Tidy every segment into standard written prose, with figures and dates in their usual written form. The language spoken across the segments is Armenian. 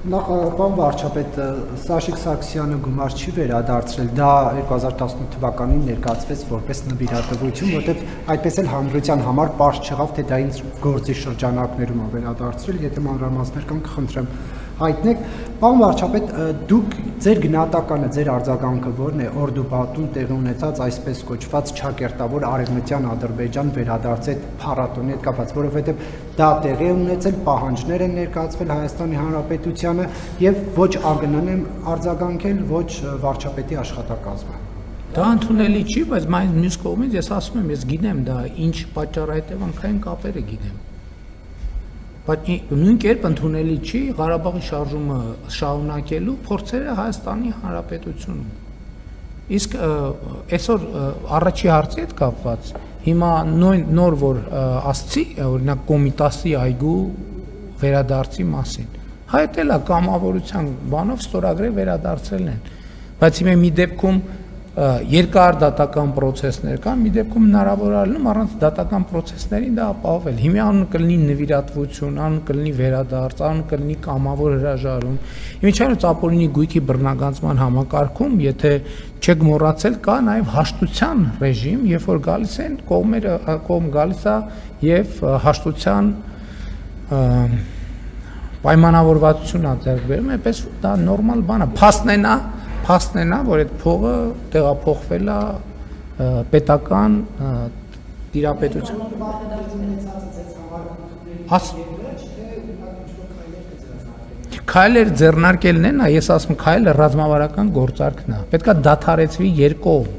Նախ պարոն վարչապետ, Սաշիկ Սարգսյանը գումար չի վերադարձրել, դա 2018 թվականին ներկայացվեց որպես նվիրատվություն, որտեղ այդպես էլ հանրության համար պարզ չեղավ, թե դա ինչ գործի շրջանակներում է վերադարձրել, եթե մանրամասներ կան կխնդրեմ հայտնեք։ Պարոն վարչապետ, դուք ձեր գնահատականը, ձեր արձագանքը որն է Օրդուբատում տեղի ունեցած այսպես կոչված ճակերտավոր արևմտյան Ադրբեջան վերադարձել փառատոնի հետ կապված, որովհետև դա տեղի ունեցել, պահանջներ են ներկայացվել Հայաստանի Հանրապետությանը եւ ոչ ԱԳՆ-ն է արձագանքել, ոչ վարչապետի աշխատակազմը։ Դա ընդունելի չի, բայց մյուս կողմից ես ասում եմ, ես գիտեմ դա ինչ պատճառահետևանքային կապերը գիտեմ։ Բայց նույն կերպ ընդունելի չի Ղարաբաղի շարժումը շարունակելու փորձերը Հայաստանի Հանրապետությունում։ Իսկ այսօր առաջի հարցի հետ կապված հիմա նոր որ ասցի, օրինակ Կոմիտասի այգու վերադարձի մասին, հայտել է կամավորության բանով ստորագրել վերադարձել են, բայց հիմա մի դեպքում երկար դատական process-ներ կան, մի դեպքում հնարավոր է լինում առանց դատական process-ներին դա ապահովել։ Հիմա անուն կլինի նվիրատվություն, անուն կլինի վերադարձ, անուն կլինի կամավոր հրաժարում։ Իմիջիայլոց ապօրինի գույքի բռնագանձման համակարգում, եթե չեք մոռացել, կա նաև հաշտության ռեժիմ, երբ որ գալիս են կողմ գալիս է եւ հաշտության պայմանավորվածություն ձեռք բերում, այնպես դա նորմալ բան է, փաստն է, որ այդ փողը տեղափոխվել է պետական տիրապետության։ Քայլեր ձեռնարկելն են, ես ասում եմ, քայլը ռազմավարական գործարքն է։ Պետքա դադարեցվի երկկողմ։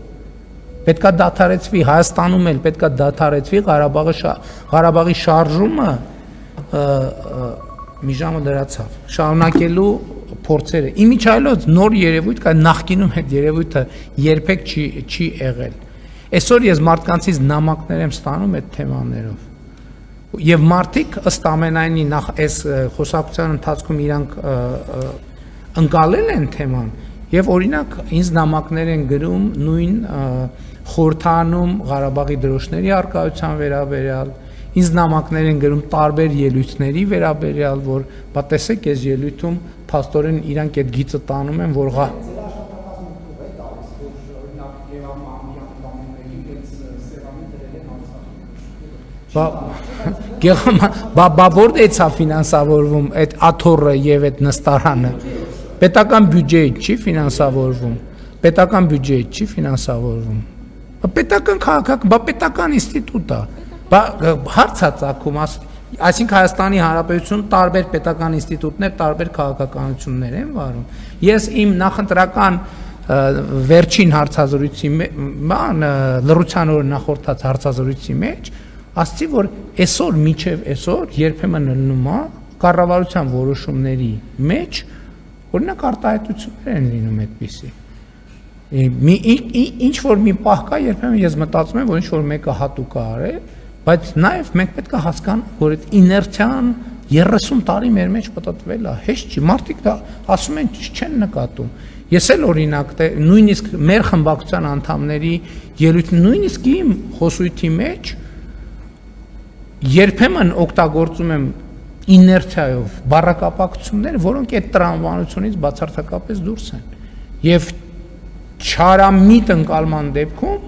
Պետքա դադարեցվի Հայաստանում էլ, պետքա դադարեցվի Ղարաբաղի շարժումը մի ժամը դրացավ։ Շարունակելու փորձերը։ Իմիջիայլոց նոր երևույթ կա, նախկինում այդ երևույթը երբեք չի եղել։ Այսօր ես մարդկանցից նամակներ եմ ստանում այդ թեմաներով։ Եվ մարդիկ ըստ ամենայնի նախ այս խոսակցության ընթացքում իրանք ընկալել են թեման եւ օրինակ ինձ նամակներ են գրում նույն խորհրդանում Ղարաբաղի դրոշների արկայության վերաբերյալ, ինձ նամակներ են գրում տարբեր ելույթների վերաբերյալ, որ բա տեսեք այս ելույթում փաստորեն իրանք այդ գիծը տանում են, որ բա որտե՞ց է ֆինանսավորվում այդ աթոռը եւ այդ նստարանը։ Պետական բյուջեից չի ֆինանսավորվում։ Պետական բյուջեից չի ֆինանսավորվում։ Պետական քաղաքական, բա պետական ինստիտուտ է։ Բա հարց է ծագում, այսինքն Հայաստանի Հանրապետություն տարբեր պետական ինստիտուտներ, տարբեր քաղաքականություններ են վարում։ Ես իմ նախընտրական վերջին հարցազրույցի լռության օրը նախորդած հարցազրույցի մեջ ասացի, որ այսօր միջև այսօր երբեմն լնում է կառավարության որոշումների մեջ օրինակ արտահայտություններ են լինում այդպիսի։ Ինչ որ մի պահ կա, երբեմն ես մտածում եմ, որ ինչ որ մեկը հատուկ է արել, բայց նաև մենք պետք է հասկանանք, որ այդ իներցիան 30 տարի մեր մեջ պատտվել է, հեշտ չի, մարդիկ դա ասում են չեն նկատում։ Ես էլ օրինակ նույնիսկ մեր խմբակցության անդամների ելույթ նույնիսկ իմ խոսույթի մեջ երբեմն օգտագործում եմ իներցիայով բառակապակցություններ, որոնք այդ տրամաբանությունից բացարձակապես դուրս են։ Եվ չարամիտ ընկալման դեպքում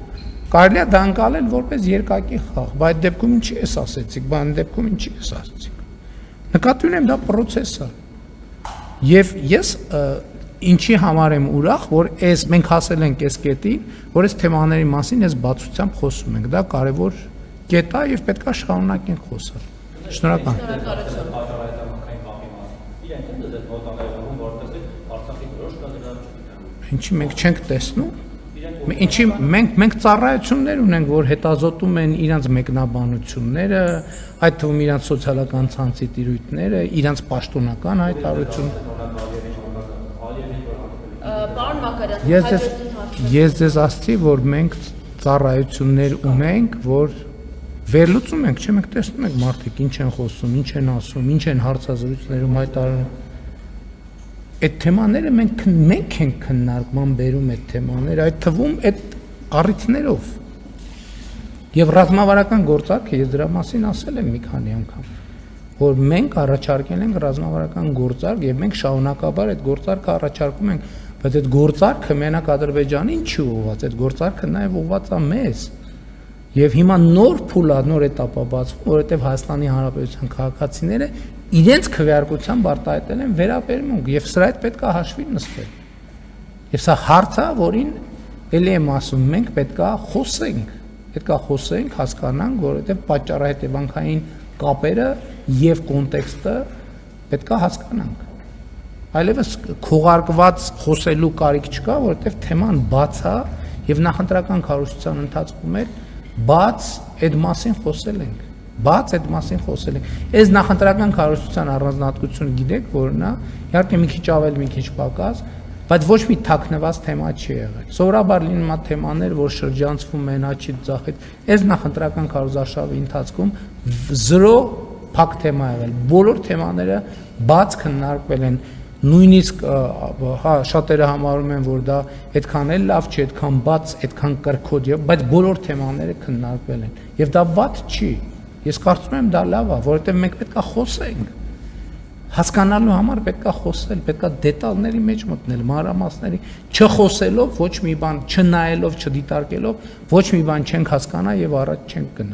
կարելի է դա ընկալել որպես երկակի խաղ, բայց այդ դեպքում ինչի ես ասեցիք, բան դեպքում ինչի ես ասեցիք։ Նկատի ունեմ դա process է։ Եվ ես ինչի համար եմ ուրախ, որ մենք հասել ենք այս կետին, որ այս թեմաների մասին ես բացությամբ խոսում ենք, դա կարևոր կետ է եւ պետք է շարունակենք խոսալ։ Շնորհակալ։ Ինչի մենք չենք տեսնում։ Ինչի մենք ծառայություններ ունենք, որ հետազոտում են իրանց մեկնաբանությունները, այդ թվում իրանց սոցիալական ցանցի տիրույթները, իրանց պաշտոնական հայտարարություն։ Պարոն Մակարյան, ես ձեզ ասացի, որ մենք ծառայություններ ունենք, որ վերլուծում ենք, չէ՞ մենք տեսնում ենք մարդիկ ինչ են խոսում, ինչ են ասում, ինչ են հարցազրույցներում հայտարարում։ Այդ թեմաները մենք ենք քննարկման բերում այդ թեմաները, այդ թվում այդ առիթներով։ Եվ ռազմավարական գործարքը ես դրա մասին ասել եմ մի քանի անգամ, որ մենք առաջարկել ենք ռազմավարական գործարք եւ մենք շարունակաբար այդ գործարքը առաջարկում ենք, բայց այդ գործարքը մենակ Ադրբեջանին չի ուղղված, այդ գործարքը նաեւ ուղղված է մեզ։ Եվ հիմա նոր փուլ է, նոր էտապ է բացվում, որովհետեւ Հայաստանի Հանրապետության քաղաքացիները իրենց քվեարկությամբ արտահայտել են վերաբերմունք եւ սրա հետ պետք է հաշվի նստել։ Եվ սա հարց է, որին ելի եմ ասում, մենք պետք է խոսենք, հասկանանք, որովհետեւ պատճառահետևանքային կապերը եւ կոնտեքստը պետք է հասկանանք։ Այլևս քողարկված խոսելու կարիք չկա, որովհետեւ թեման բաց է եւ նախընտրական քարոզչության ընթացքում էլ բաց այդ մասին խոսել ենք։ Այս նախընտրական քարոզչության առանձնահատկությունը գիտեք, որն է, իհարկե մի քիչ ավել, մի քիչ պակաս, բայց ոչ մի թաքնված թեմա չի եղել։ Սովորաբար լինում է թեմաներ, որ շրջանցվում են աչքից ձախից։ Այս նախընտրական քարոզարշավի ընթացքում 0 փակ թեմա եղել։ Բոլոր թեմաները բաց քննարկվել են։ Նույնիսկ շատերը համարում են, որ դա այդքան էլ լավ չի, այդքան բաց, այդքան կրկոտ, բայց բոլոր թեմաները քննարկվել են։ Եվ դա վատ չի։ Ես կարծում եմ դա լավ է, որովհետև մենք պետք է խոսենք։ Հասկանալու համար պետք է խոսել, պետք է դետալների մեջ մտնել, մանրամասների, չխոսելով, ոչ մի բան չնայելով, չդիտարկելով, ոչ մի բան չենք հասկանա եւ առաջ չենք գնա։